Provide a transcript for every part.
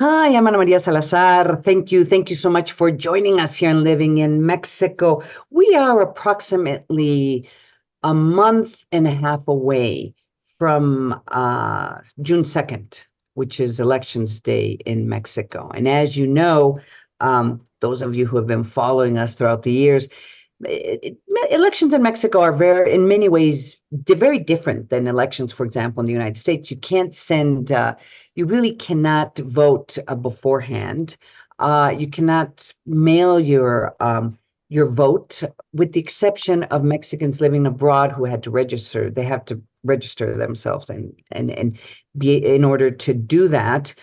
Hi, I'm Ana Maria Salazar. Thank you. Thank you so much for joining us here and living in Mexico. We are approximately a month and a half away from June 2nd, which is Elections Day in Mexico. And as you know, those of you who have been following us throughout the years, elections in Mexico are in many ways, very different than elections, for example, in the United States. You can't send, you really cannot vote beforehand. You cannot mail your vote, with the exception of Mexicans living abroad who had to register. They have to register themselves and be in order to do that.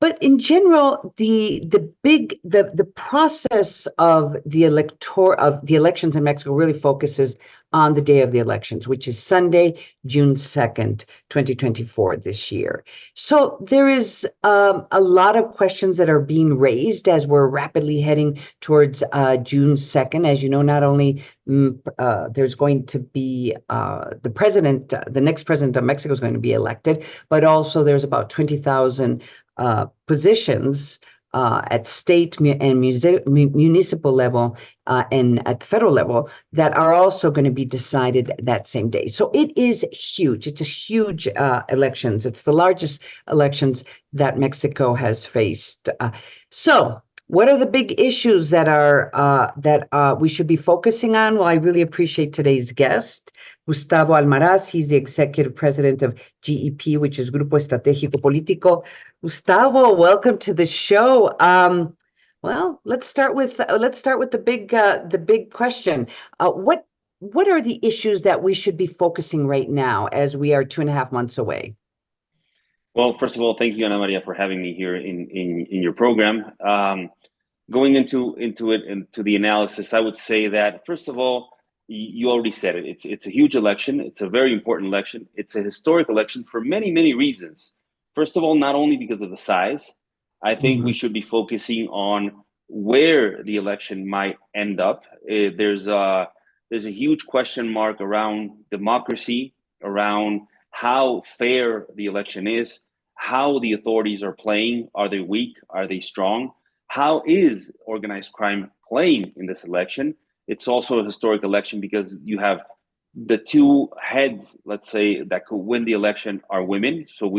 But in general, the process of the elections in Mexico really focuses on the day of the elections, which is Sunday, June 2nd, 2024 this year. So there is a lot of questions that are being raised as we're rapidly heading towards June 2nd. As you know, not only there's going to be the next president of Mexico is going to be elected, but also there's about 20,000 positions at state and municipal level and at the federal level that are also going to be decided that same day. So it is huge. It's a huge elections. It's the largest elections that Mexico has faced. So what are the big issues that we should be focusing on? Well, I really appreciate today's guest, Gustavo Almaraz. He's the executive president of GEP, which is Grupo Estratégico Político. Gustavo, welcome to the show. Well, let's start with the big question. What are the issues that we should be focusing right now as we are 2.5 months away? Well, first of all, thank you, Ana Maria, for having me here in your program. Going into it and to the analysis, I would say that first of all, you already said it. It's a huge election. It's a very important election. It's a historic election for many reasons. First of all, not only because of the size, I think we Mhm. should be focusing on where the election might end up. There's a huge question mark around democracy, around how fair the election is, how the authorities are playing. Are they weak? Are they strong? How is organized crime playing in this election? It's also a historic election because you have the two heads, let's say, that could win the election are women. So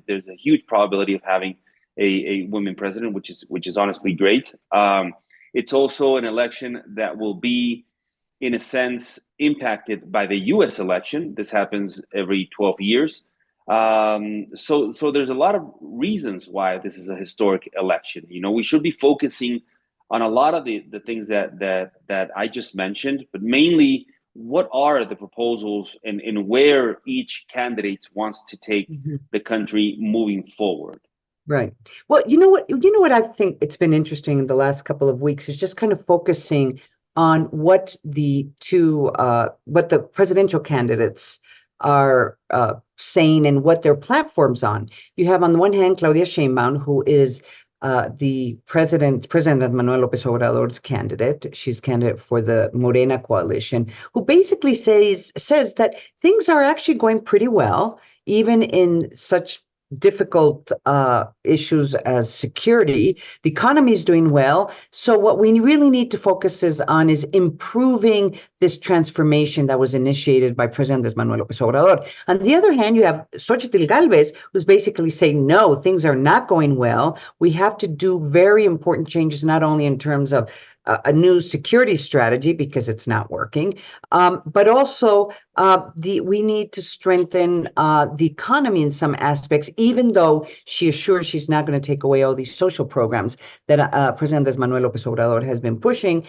there's a huge probability of having a women president, which is honestly great. It's also an election that will be, in a sense, impacted by the U.S. election. This happens every 12 years. So there's a lot of reasons why this is a historic election. You know, we should be focusing on a lot of the things that I just mentioned, but mainly what are the proposals and where each candidate wants to take Mhm. the country moving forward. Right. Well, you know what I think it's been interesting in the last couple of weeks is just kind of focusing on what the presidential candidates are saying and what their platforms on. You have on the one hand Claudia Sheinbaum, who is the President Manuel López Obrador's candidate. She's candidate for the Morena coalition, who basically says that things are actually going pretty well, even in such difficult issues as security. The economy is doing well. So what we really need to focus is improving this transformation that was initiated by President Manuel López Obrador. On the other hand, you have Xochitl Galvez, who's basically saying, no, things are not going well. We have to do very important changes, not only in terms of a new security strategy because it's not working, but also we need to strengthen the economy in some aspects, even though she assures she's not going to take away all these social programs that President Manuel López Obrador has been pushing.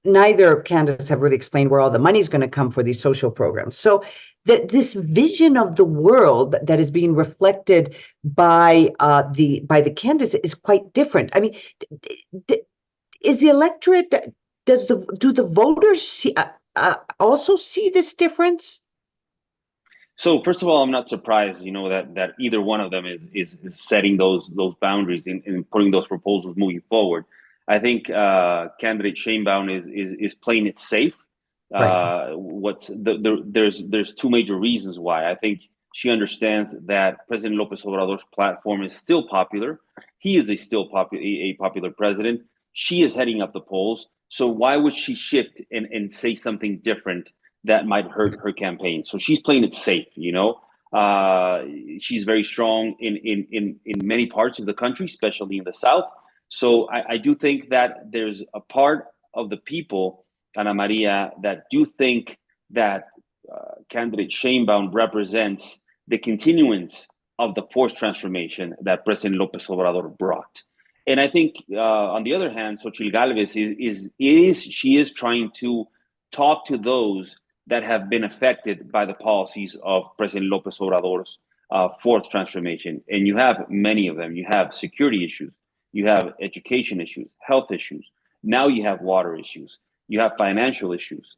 Neither candidates have really explained where all the money is going to come for these social programs. So this vision of the world that is being reflected by the candidates is quite different. I mean, is the electorate, do the voters also see this difference? So first of all, I'm not surprised, you know, that either one of them is setting those boundaries and putting those proposals moving forward. I think candidate Sheinbaum is playing it safe. Right. There's two major reasons why. I think She understands that President Lopez Obrador's platform is still popular. He is still a popular president. She is heading up the polls. So why would she shift and say something different that might hurt her campaign? So she's playing it safe, you know. She's very strong in many parts of the country, especially in the South. So I do think that there's a part of the people, Ana Maria, that do think that candidate Sheinbaum represents the continuance of the forced transformation that President Lopez Obrador brought. And I think, on the other hand, Xochitl Galvez she is trying to talk to those that have been affected by the policies of President Lopez Obrador's fourth transformation. And you have many of them. You have security issues, you have education issues, health issues. Now you have water issues, you have financial issues.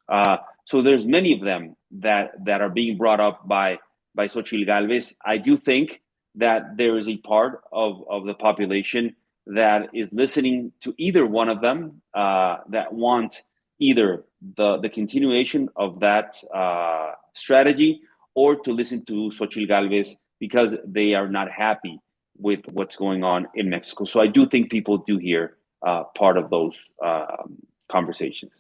So there's many of them that are being brought up by Xochitl Galvez. I do think that there is a part of the population that is listening to either one of them, that want either the continuation of that strategy, or to listen to Xochitl Galvez because they are not happy with what's going on in Mexico. So I do think people do hear part of those conversations.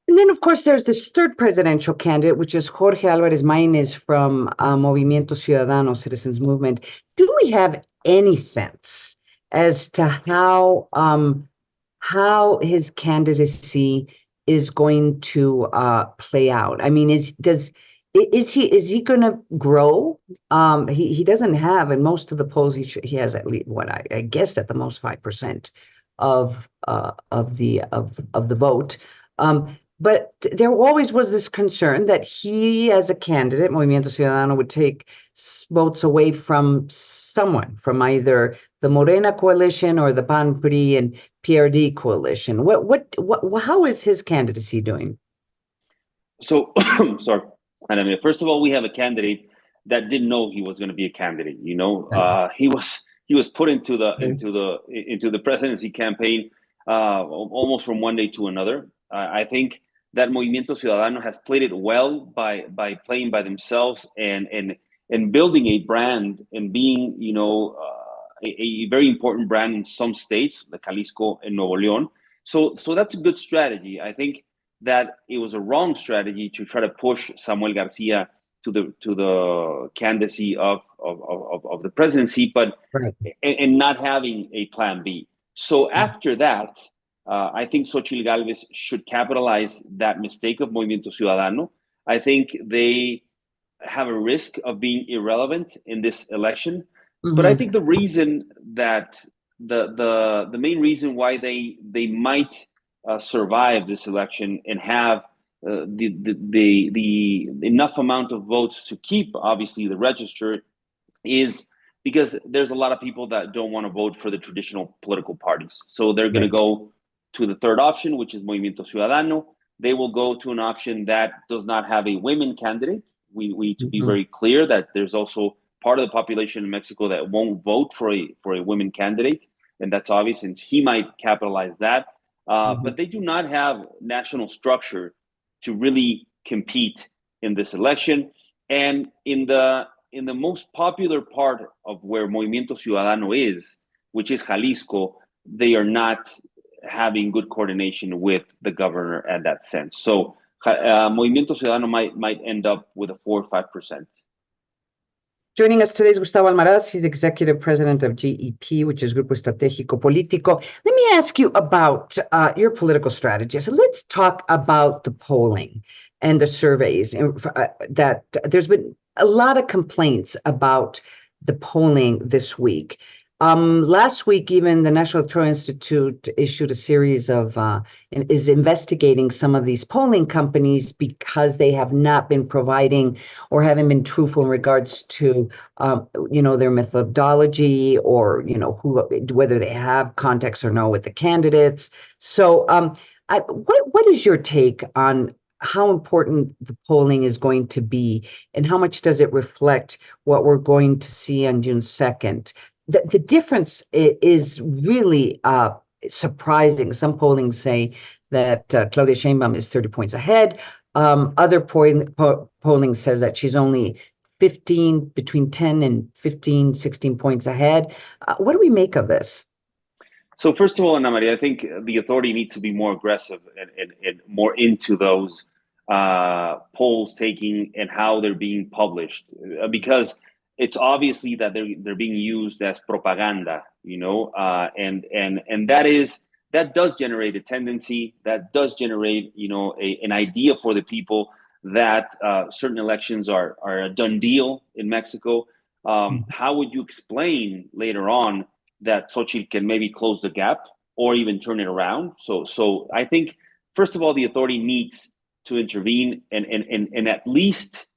And then, of course, there's this third presidential candidate, which is Jorge Álvarez Maínez from Movimiento Ciudadano, Citizens Movement. Do we have any sense as to how his candidacy is going to play out? I mean, is he going to grow? He doesn't have, in most of the polls, he has at least what I guess at the most 5% of the vote. But there always was this concern that he, as a candidate, Movimiento Ciudadano, would take votes away from someone, from either the Morena coalition or the PAN-PRI and PRD coalition. How is his candidacy doing? So, sorry. And I mean, first of all, we have a candidate that didn't know he was going to be a candidate. You know, he was put into the presidency campaign almost from one day to another. I think that Movimiento Ciudadano has played it well by playing by themselves and building a brand and being, you know, a very important brand in some states, like Jalisco and Nuevo León. So that's a good strategy. I think that it was a wrong strategy to try to push Samuel Garcia to the candidacy of the presidency, but right. and not having a plan B. So after that, I think Xochitl Galvez should capitalize that mistake of Movimiento Ciudadano. I think they have a risk of being irrelevant in this election. Mm-hmm. But I think the reason that the main reason why they might survive this election and have the enough amount of votes to keep, obviously, the register is because there's a lot of people that don't want to vote for the traditional political parties. So they're going to go to the third option, which is Movimiento Ciudadano. They will go to an option that does not have a women candidate. We need to be very clear that there's also part of the population in Mexico that won't vote for a women candidate, and that's obvious, and he might capitalize that. But they do not have national structure to really compete in this election. And in the most popular part of where Movimiento Ciudadano is, which is Jalisco, they are not having good coordination with the governor at that sense. So Movimiento Ciudadano might end up with a 4 or 5%. Joining us today is Gustavo Almaraz. He's executive president of GEP, which is Grupo Estratégico, Político. Let me ask you about your political strategy. So let's talk about the polling and the surveys. That there's been a lot of complaints about the polling this week. Last week, even the National Electoral Institute issued a series of is investigating some of these polling companies because they have not been providing or haven't been truthful in regards to their methodology or whether they have contacts or no with the candidates. So what is your take on how important the polling is going to be and how much does it reflect what we're going to see on June 2nd? The difference is really surprising. Some polling say that Claudia Sheinbaum is 30 points ahead. Other polling says that she's only between 10 and 15, 16 points ahead. What do we make of this? So first of all, Ana Maria, I think the authority needs to be more aggressive and more into those polls taking and how they're being published, because it's obviously that they're being used as propaganda, and that does generate a tendency, that does generate an idea for the people that certain elections are a done deal in Mexico. How would you explain later on that Xochitl can maybe close the gap or even turn it around? So I think, first of all, the authority needs to intervene and at least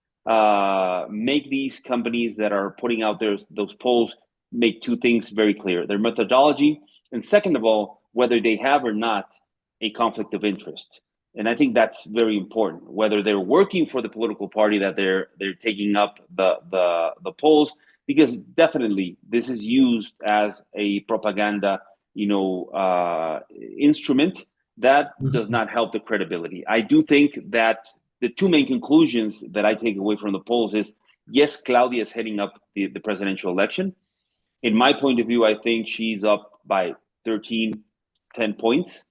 make these companies that are putting out those polls make two things very clear: their methodology, and second of all, whether they have or not a conflict of interest. And I think that's very important, whether they're working for the political party that they're taking up the polls, because definitely this is used as a propaganda, instrument that does not help the credibility. I do think that the two main conclusions that I take away from the polls is, yes, Claudia is heading up the presidential election. In my point of view, I think she's up by 13, 10 points.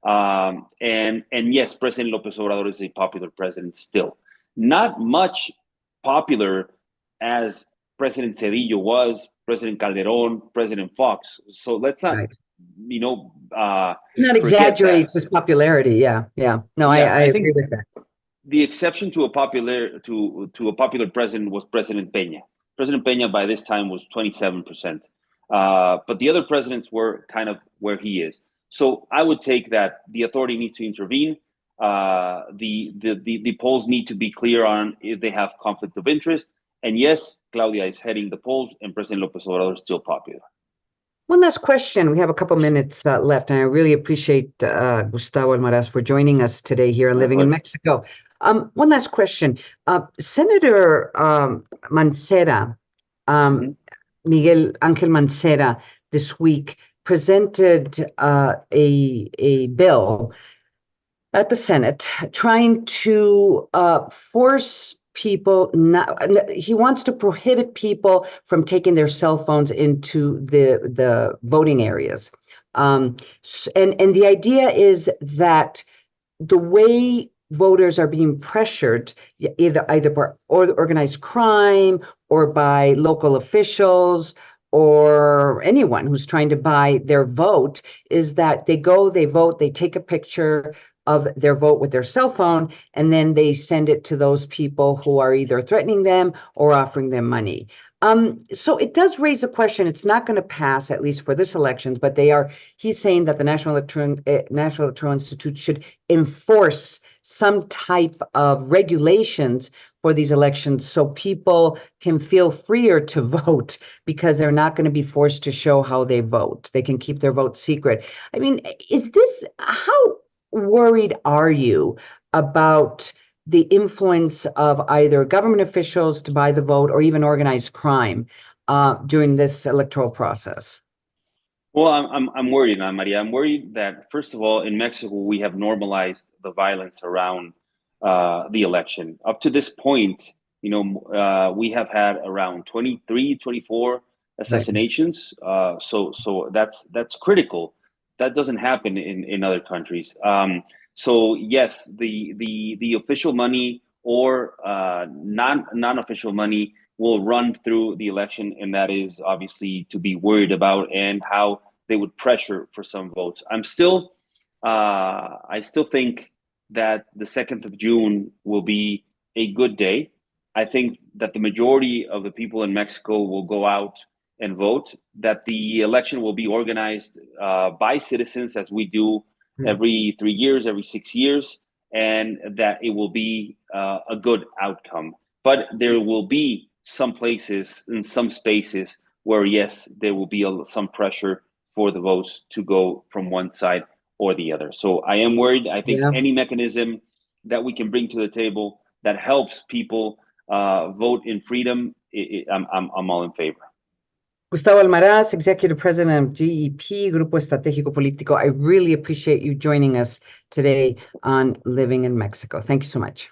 And yes, President López Obrador is a popular president still. Not much popular as President Cedillo was, President Calderon, President Fox. So let's not, Right. Not exaggerate his popularity. Yeah. No, yeah, I agree with that. The exception to a popular president was President Peña. President Peña by this time was 27%. But the other presidents were kind of where he is. So I would take that the authority needs to intervene. The polls need to be clear on if they have conflict of interest. And yes, Claudia is heading the polls, and President López Obrador is still popular. One last question. We have a couple minutes left, and I really appreciate Gustavo Almaraz for joining us today here on Living in Mexico. One last question. Senator Mancera, Miguel Ángel Mancera, this week presented a bill at the Senate trying to force people he wants to prohibit people from taking their cell phones into the voting areas. And the idea is that the way voters are being pressured, either by organized crime or by local officials or anyone who's trying to buy their vote, is that they go, they vote, they take a picture of their vote with their cell phone, and then they send it to those people who are either threatening them or offering them money. So it does raise a question. It's not going to pass, at least for this elections, but he's saying that the National Electoral Institute should enforce some type of regulations for these elections so people can feel freer to vote, because they're not going to be forced to show how they vote. They can keep their vote secret. I mean, how worried are you about the influence of either government officials to buy the vote or even organized crime during this electoral process? Well, I'm worried, Ana Maria. I'm worried that, first of all, in Mexico, we have normalized the violence around the election. Up to this point, we have had around 23, 24 assassinations. Right. So that's critical. That doesn't happen in other countries. So yes, the official money or non-official money will run through the election, and that is obviously to be worried about, and how they would pressure for some votes. I still think that the 2nd of June will be a good day. I think that the majority of the people in Mexico will go out and vote, that the election will be organized by citizens, as we do every 3 years, every 6 years, and that it will be a good outcome. But there will be some places and some spaces where, yes, there will be some pressure for the votes to go from one side or the other. So I am worried. I think any mechanism that we can bring to the table that helps people vote in freedom, I'm all in favor. Gustavo Almaraz, Executive President of GEP, Grupo Estratégico Político, I really appreciate you joining us today on Living in Mexico. Thank you so much.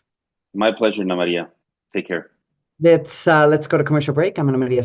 My pleasure, Ana Maria. Take care. Let's go to commercial break. I'm Ana Maria